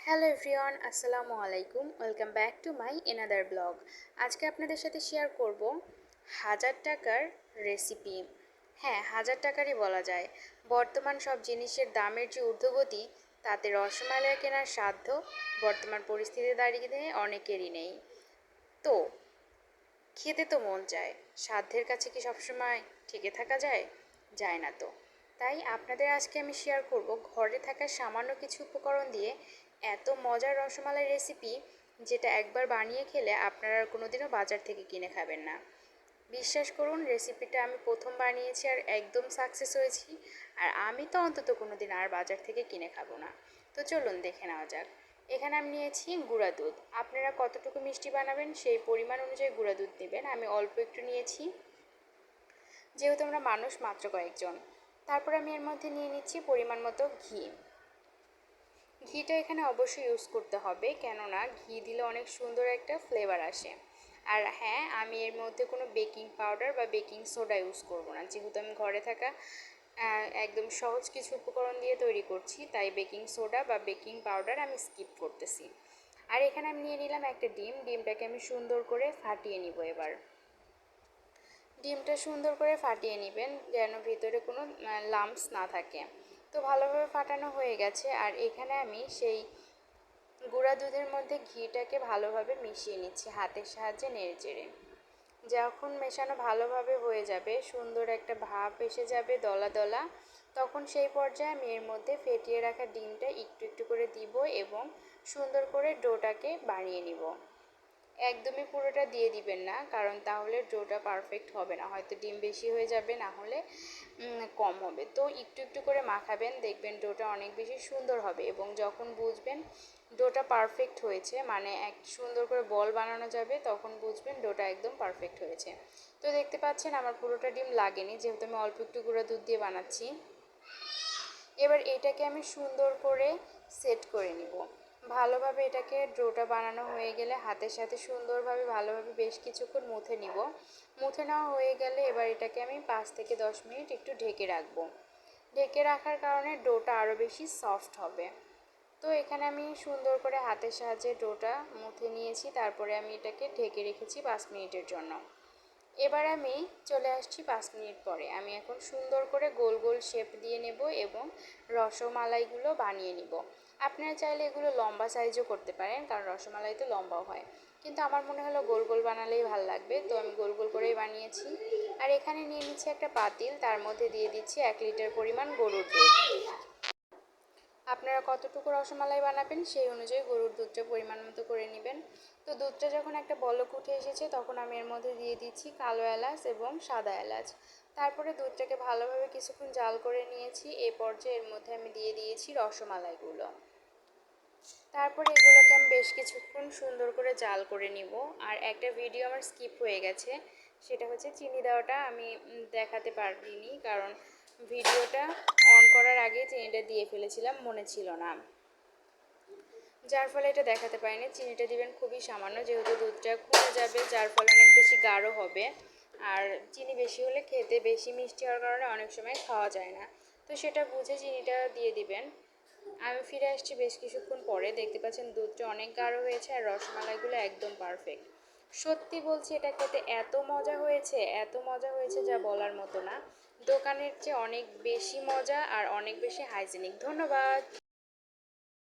Hello everyone, আসসালামু আলাইকুম। Welcome back to my another blog. আজকে আপনাদের সাথে শেয়ার করব 1000 টাকার রেসিপি। হ্যাঁ, 1000 টাকারই বলা যায়। বর্তমান সব জিনিসের দামের যে ঊর্ধ্বগতি, তাতে রসমালাই কেনার সাধ্য বর্তমান পরিস্থিতি দাঁড়িয়ে অনেকেরই নেই। তো খেতে তো মন চায়, সাধ্যের কাছে কি সবসময় টিকে থাকা যায়? যায় না তো। তাই আপনাদের আজকে আমি শেয়ার করব ঘরে থাকা সামান্য কিছু উপকরণ দিয়ে এত মজার রসমালাই রেসিপি, যেটা একবার বানিয়ে খেলে আপনারা আর কোনোদিনও বাজার থেকে কিনে খাবেন না। বিশ্বাস করুন, রেসিপিটা আমি প্রথম বানিয়েছি আর একদম সাকসেস হয়েছি। আর আমি তো অন্তত কোনোদিন আর বাজার থেকে কিনে খাবো না। তো চলুন দেখে নেওয়া যাক। এখানে আমি নিয়েছি গুঁড়া দুধ। আপনারা কতটুকু মিষ্টি বানাবেন সেই পরিমাণ অনুযায়ী গুঁড়া দুধ নেবেন। আমি অল্প একটু নিয়েছি, যেহেতু আমরা মানুষ মাত্র কয়েকজন। তারপর আমি এর মধ্যে নিয়ে নিচ্ছি পরিমাণ মতো ঘি। ঘিটা এখানে অবশ্যই ইউজ করতে হবে, কেননা ঘি দিলে অনেক সুন্দর একটা ফ্লেভার আসে। আর হ্যাঁ, আমি এর মধ্যে কোনো বেকিং পাউডার বা বেকিং সোডা ইউজ করব না, যেহেতু আমি ঘরে থাকা একদম সহজ কিছু উপকরণ দিয়ে তৈরি করছি, তাই বেকিং সোডা বা বেকিং পাউডার আমি স্কিপ করতেছি। আর এখানে আমি নিয়ে নিলাম একটা ডিম। ডিমটাকে আমি সুন্দর করে ফাটিয়ে নিব। এবার ডিমটা সুন্দর করে ফাটিয়ে নেবেন, যেন ভিতরে কোনো লাম্পস না থাকে। তো ভালোভাবে ফাটানো হয়ে গেছে। আর এখানে আমি সেই গুঁড়া দুধের মধ্যে ঘিটাকে ভালোভাবে মিশিয়ে নিচ্ছি হাতের সাহায্যে নেড়েচেড়ে। যখন মেশানো ভালোভাবে হয়ে যাবে, সুন্দর একটা ভাপ এসে যাবে দলা দলা, তখন সেই পর্যায়ে আমি এর মধ্যে ফেটিয়ে রাখা ডিমটা একটু একটু করে দিব এবং সুন্দর করে ডোটাকে বানিয়ে নিব। একদমই পুরোটা দিয়ে দিবেন না, কারণ তাহলে ডোটা পারফেক্ট হবে না, হয়তো ডিম বেশি হয়ে যাবে, না হলে কম হবে। তো একটু একটু করে মাখাবেন, দেখবেন ডোটা অনেক বেশি সুন্দর হবে। এবং যখন বুঝবেন ডোটা পারফেক্ট হয়েছে, মানে এক সুন্দর করে বল বানানো যাবে, তখন বুঝবেন ডোটা একদম পারফেক্ট হয়েছে। তো দেখতে পাচ্ছেন আমার পুরোটা ডিম লাগেনি, যেহেতু আমি অল্প একটু গুঁড়া দুধ দিয়ে বানাচ্ছি। এবার এটাকে আমি সুন্দর করে সেট করে নিব। ভালোভাবে এটাকে ডোটা বানানো হয়ে গেলে হাতের সাথে সুন্দরভাবে ভালোভাবে বেশ কিছুক্ষণ মুথে নিব। মুথে নেওয়া হয়ে গেলে এবার এটাকে আমি 5 থেকে 10 মিনিট একটু ঢেকে রাখবো। ঢেকে রাখার কারণে ডোটা আরও বেশি সফট হবে। তো এখানে আমি সুন্দর করে হাতের সাহায্যে ডোটা মুথে নিয়েছি, তারপরে আমি এটাকে ঢেকে রেখেছি 5 মিনিটের জন্য। এবার আমি চলে আসছি 5 মিনিট পরে। আমি এখন সুন্দর করে গোল গোল শেপ দিয়ে নেব এবং রসমালাইগুলো বানিয়ে নিব। আপনারা চাইলে এগুলো লম্বা সাইজও করতে পারেন, কারণ রসমালাই তো লম্বাও হয়, কিন্তু আমার মনে হলো গোল গোল বানালেই ভালো লাগবে, তো আমি গোল গোল করেই বানিয়েছি। আর এখানে নিয়ে নিচ্ছি একটা পাতিল, তার মধ্যে দিয়ে দিচ্ছি 1 লিটার পরিমাণ গরুর দুধ। আপনারা কতটুকু রসমালাই বানাবেন সেই অনুযায়ী গরুর দুধটা পরিমাণ মতো করে নেবেন। তো দুধটা যখন একটা বলক উঠে এসেছে, তখন আমি এর মধ্যে দিয়ে দিচ্ছি কালো এলাচ এবং সাদা এলাচ। তারপরে দুধটাকে ভালোভাবে কিছুক্ষণ জাল করে নিয়েছি। এই পর্যায়ে এর মধ্যে আমি দিয়ে দিয়েছি রসমালাইগুলো। তারপরে এগুলোকে আমি বেশ কিছুক্ষণ সুন্দর করে জাল করে নিব। আর একটা ভিডিও আমার স্কিপ হয়ে গেছে, সেটা হচ্ছে চিনি দেওয়াটা আমি দেখাতে পারিনি, কারণ ভিডিওটা অন করার আগে চিনিটা দিয়ে ফেলেছিলাম, মনে ছিল না, যার ফলে এটা দেখাতে পারিনি। চিনিটা দিবেন খুবই সামান্য, যেহেতু দুধটা কমে যাবে, যার ফলে অনেক বেশি গাঢ় হবে। আর চিনি বেশি হলে খেতে বেশি মিষ্টি হওয়ার কারণে অনেক সময় খাওয়া যায় না, তো সেটা বুঝে চিনিটা দিয়ে দিবেন। আমি ফিরে আসছি বেশ কিছুক্ষণ পরে। দেখতে পাচ্ছেন দুধটা অনেক গাঢ় হয়েছে আর রসমালাইগুলো একদম পারফেক্ট। সত্যি বলছি, এটা খেতে এত মজা হয়েছে, এত মজা হয়েছে যা বলার মতো না। দোকানের চেয়ে অনেক বেশি মজা আর অনেক বেশি হাইজেনিক। ধন্যবাদ।